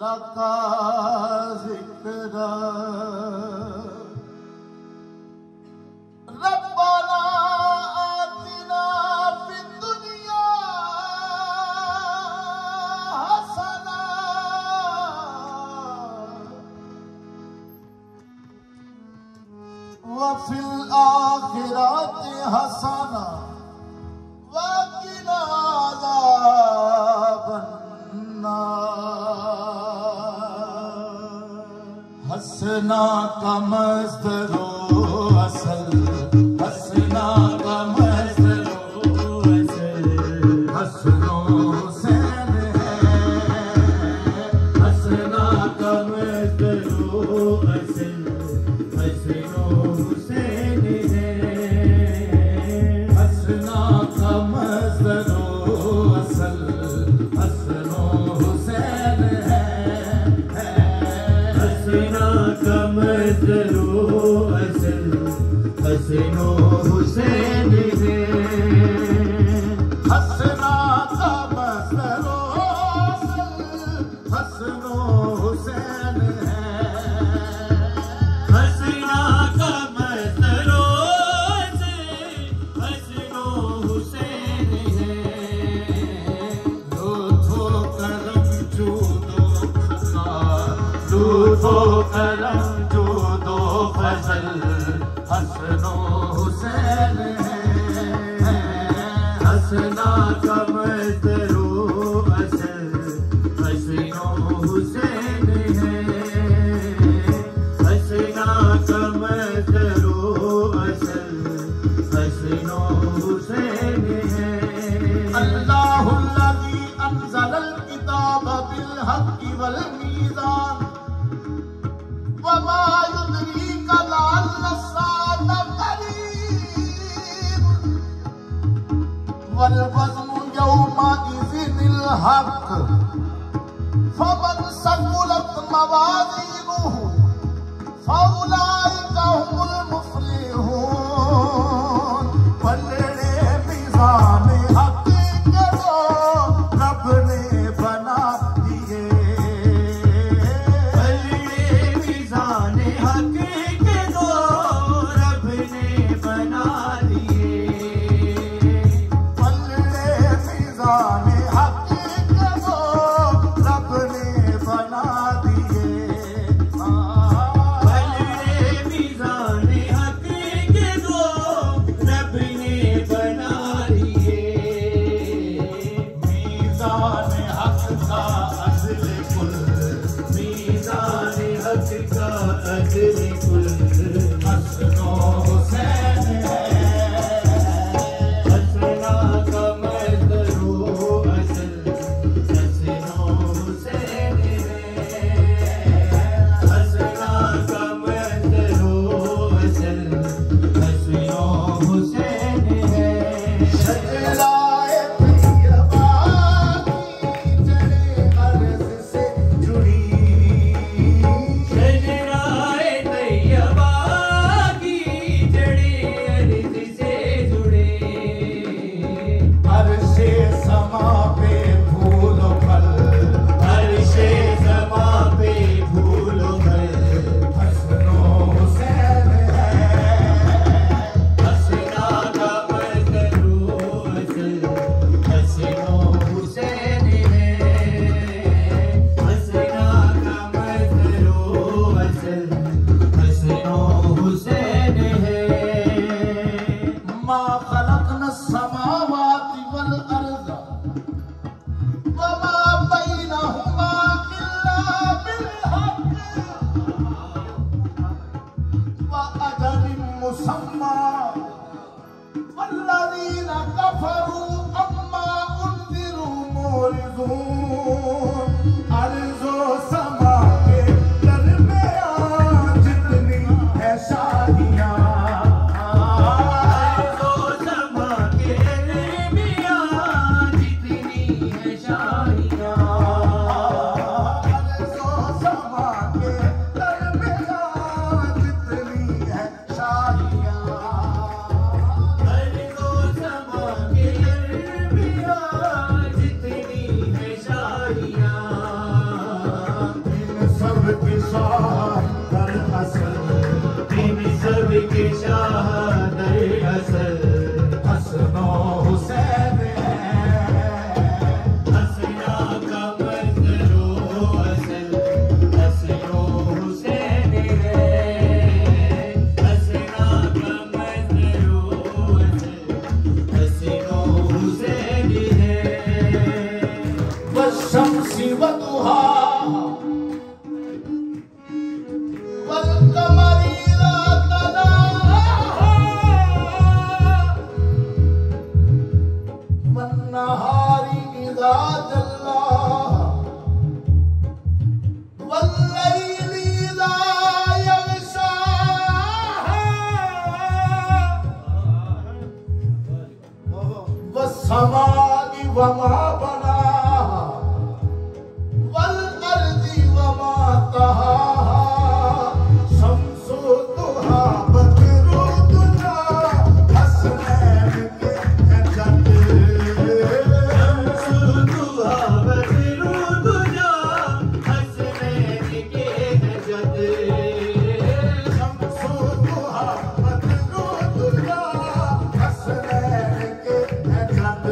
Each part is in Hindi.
लका ज़िक्र रब्बना आतिना फिद्दुनिया हसना व फिल आखिरति हसना व क़िना हसना का मज़दरो असल हसना का मज़दरो असल हसनो हुसैन है हसना का मज़दरो असल हसनो हुसैन है हसना का मज़दरो असल हसनो हुसैन है हसना का मज़दरो असल हसनो हुसैन है हसना का मज़दरो असल हसनो हुसैन है हसना का मज़दरो असल हसनो हुसैन है लुत्फ़ो करम जूदो लुत्फ़ो करम जूदो फज़ल हसनो हुसैन है हसना का मज़दरो असल हसनो हुसैन है हसना का मज़दरो असल हसनो हुसैन है अल्लाहुल्लज़ी अंज़लल किताब बिल हक़्क़ि वल मीज़ान वमा युद्रीका लअल्ल अस्साअता क़रीब वल वज़्नु यौमइज़िनिल हक़्क़ फमन सक़ुलत मवाज़ीनुहु फउलाइका हुमुल मुफ़्लिहून पलड़े मीज़ान हक़ के जो रब ने बना दिए पलड़े मीज़ान हक़ के जो रब ने बना दिए पलड़े मीज़ान हक़ के जो रब ने बना दिए पलड़े मीज़ान हक़ के जो रब ने बना दिए मीज़ान हक़ का अज़्ल कुल मीज़ान हक़ का अज़्ल कुल हसनो हुसैन है हसना का मज़दरो असल हसनो हुसैन है हसना का मज़दरो असल हसनो हुसैन है शजराए तैयबा की जड़े अर्ज़ से जुड़ी शजराए तैयबा की जड़े अर्ज़ से जुड़े अर्शे समा पे फूल फल अर्शे समा पे फूल फल हसनो हुसैन है हसना का मज़दरो असल हसनो हुसैन है हसना का मज़दरो असल हसनो हुसैन है मा खलक़ना समावाति वल अर्ज़ वमा बैनहुमा इल्ला बिल हक़्क़ व अजलिन मुसम्मा वल्लज़ीन कफ़रू अम्मा उन्ज़िरू मुरिज़ून अर्ज़ो समा के दरमियान जितनी है शादियाँ अर्ज़ो समा के दरमियान जितनी है शादियाँ अर्ज़ो समा के दरमियान जितनी है शादियाँ अर्ज़ो समा के दरमियान जितनी है शादियाँ के शाह दर असल हसनो हुसैन है। हसना का मजरो असल हसनो हुसैन है। हसना का मजरो असल हसनो हुसैन है। वशम्सी वदुहा वमा बना वल अर्दी वमा तहा शम्सु दुहा बदरू दुजा हसनैन के जद शम्सु दुहा बदरू दुजा हसनैन के जद शम्सु दुहा बदरू दुजा हसनैन के जद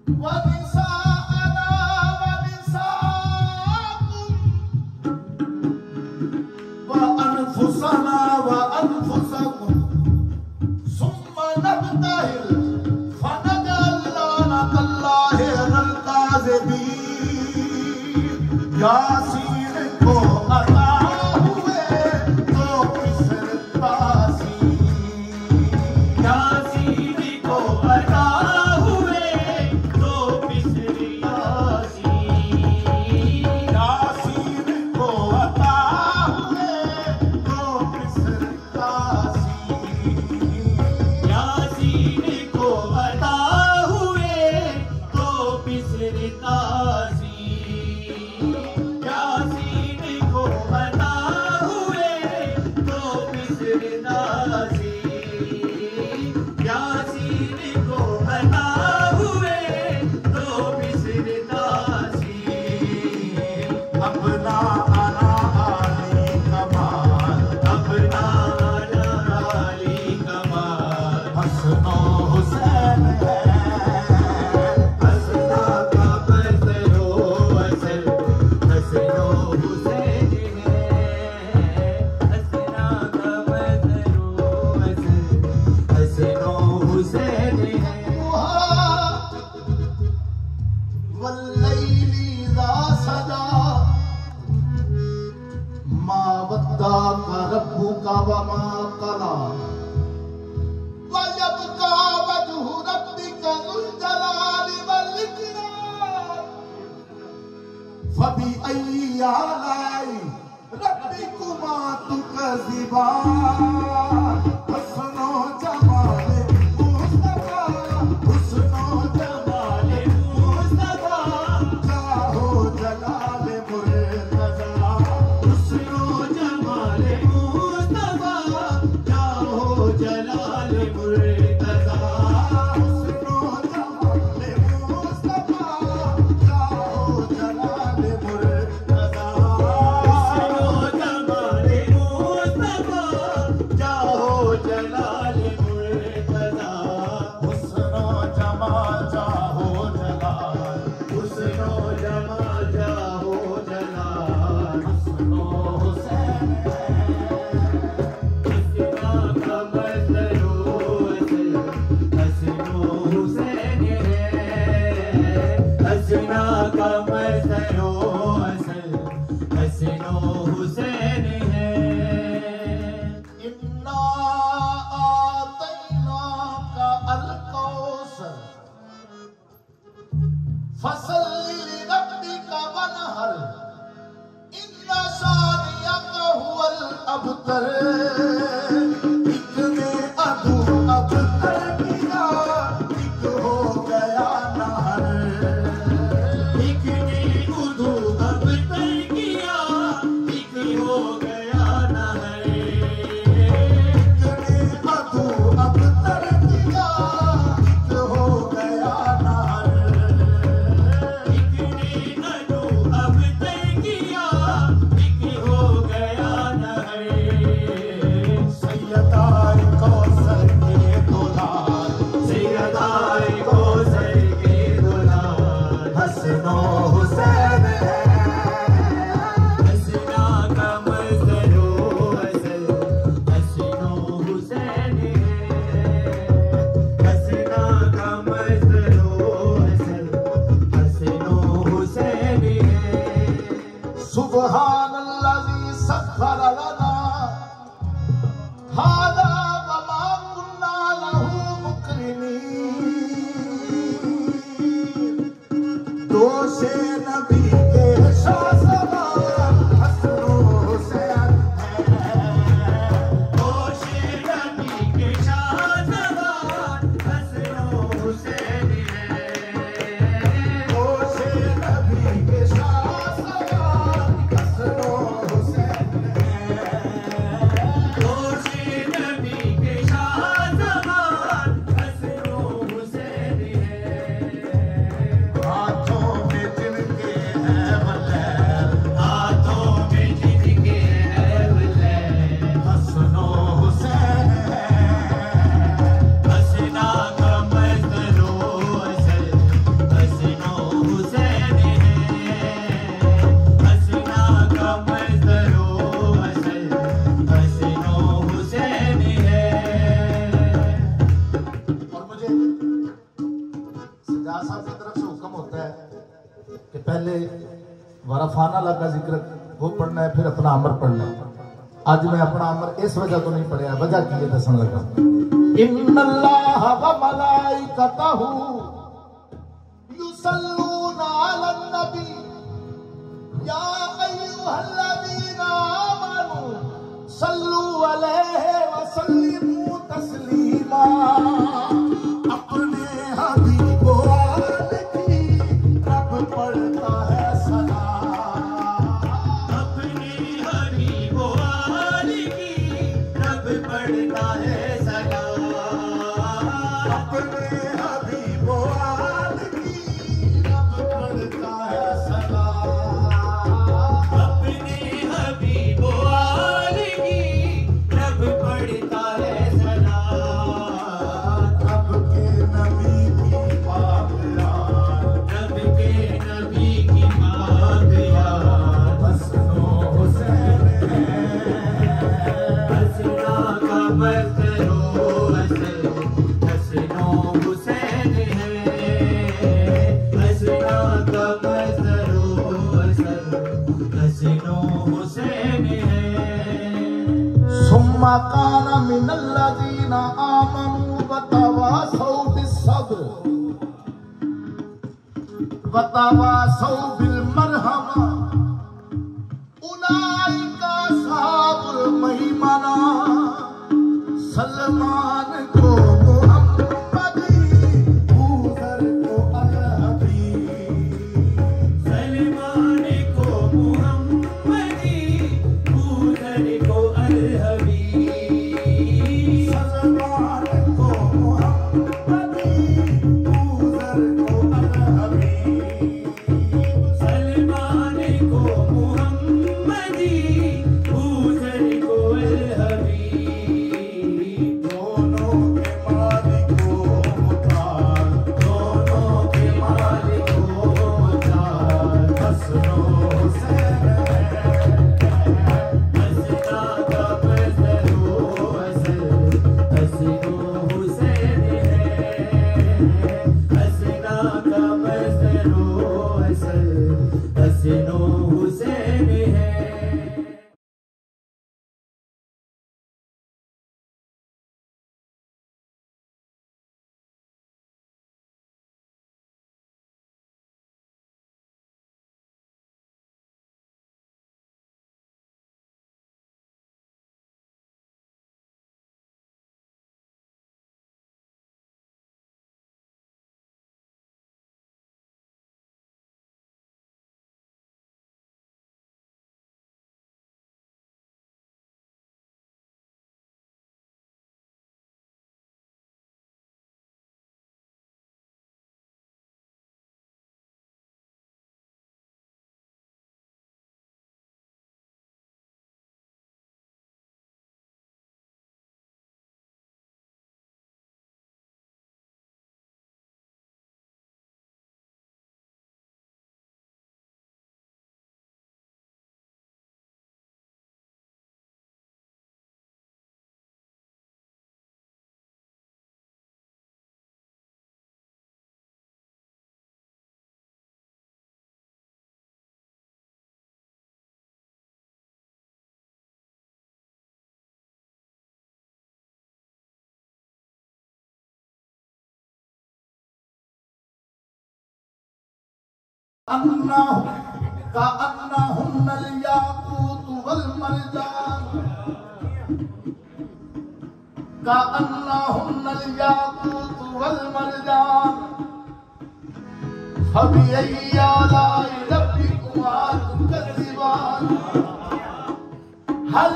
वनिसाअना वनिसाकुम व अनफुसना व अनफुसकुम सुम्मा नब्तहिल फनजअल लानतल्लाहि अलल काज़िबीन। यासीन को अता हुए तो किसर तासीन, यासीन को अता हुए तो किसर यासीन, यासीन को अता हुए तो किसर तासीन, यासीन को अता हुए तो किसर तासीन, यासीन को अता हुए तो किसर तासीन, यासीन को अता हुए तो किसर तासीन। अपना आना आली कमाल, अपना आना आली कमाल, हसनो हुसैन है, हसना का बदलो असल, हसनो हुसैन है, हसना का बदलो असल, हसनो हुसैन है। वल्लैली इज़ा सजा मा वद्दाका रब्बुका व मा क़ला व यब्का वजहु रब्बिका ज़ुल जलाली वल इकराम। फबिअय्यि आलाई रब्बिकुमा तुकज़िबान। हुस्नो जमाले मुस्तफा, हुस्नो जमाले मुस्तफा, जाहो जलाले मुर्तज़ा, हुस्नो जमाले मुस्तफा, जाहो जलाले मुर्तज़ा, हुस्नो जमाले मुस्तफा, जाहो जलाले मुर्तज़ा, हुस्नो जमाले मुस्तफा, जाहो जलाले मुर्तज़ा, हुस्नो जमाल जाहो जलाल, हुस्नो जमाल जाहो जलाल, हसनो हुसैन है, हसना का बदलो असल, हसनो हुसैन है, हसना का बदलो असल, हसनो हुसैन है। इन्ना आतैनाका अल कौसर फसल्लि लिरब्बिका वनहर इन्ना शानियका हुवल अबतर। एक ने अदू अबतर किया, एक हो गया नहर, एक ने उदू अबतर किया, एक हो गया नहर, एक ने अदू अबतर किया, एक हो गया नहर, एक ने अदू अबतर किया, एक हो गया नहर। सैयदाए कौसर के दुलार, सैयदाए कौसर के दुलार, हसनो हुसैन है, हसना का मज़दरो असल, हसनो हुसैन है, हसना का मज़दरो असल, हसनो हुसैन है। सुब्हानल्लज़ी सख्खर लना हादा व मा कुन्ना लहू मुक़रिनीन। दोषे नबी के शाहसवार, हसनो हुसैन है, दोषे नबी के शाहसवार, हसनो हुसैन है, दोषे नबी के शाहसवार, हसनो हुसैन है, दोषे नबी के शाहसवार, हसनो हुसैन है। हाथों में जिन मिराज साहब की तरफ से हुक्म होता है कि पहले वरफाना लगा जिक्र वो पढ़ना है, फिर अपना अमर पढ़ना है। आज मैं अपना अमर इस वजह तो नहीं पढ़िया, वजह की है दसन लगा। इन्नल्लाह व मलाइकतहु युसल्लूना अलन नबी या अय्युहल्लज़ीना आमनू सल्लू अलैहि व सल्लिमू तस्लीमा। अपने हबीब वाल की रब पढ़ता है सलाम, अपने हबीब वाल की रब पढ़ता है सलाम, अपने हबीब वाल की रब पढ़ता है सलाम, अपने हबीब वाल की रब पढ़ता है सलाम। रब के नबी की पाक याद, रब के नबी की पाक याद, हसनो हुसैन हसना का बसरो हसन, हसनो हुसैन है, हसना का बसरो हसन, हसनो हुसैन है। सुम्मा काना मिनल्लज़ीना आमनू वतवासौ बिस्सब्र वतवासौ बिलमरहमा उलाइका अस्हाबुल मईमना। सलमान को मुहम्मदी बूज़र को अल-हबीब, सलमान को मुहम्मदी बूज़र को अल-हबीब, सलमान को मुहम्मदी बूज़र को अल-हबीब, सलमान को मुहम्मदी बूज़र को अल-हबीब। दोनों के मालिक को मुताल, दोनों के मालिक को मुताल, हसनो हुसैन हसना का बसरो हसन, हसनो हुसैन हसना का बसरो हसन, हसनो हुसैन है। कअन्नहुन्नल याकूत वल मरजान, कअन्नहुन्नल याकूत वल मरजान, फबिअय्यि आलाइ रब्बिकुमा तुकज़्ज़िबान। हल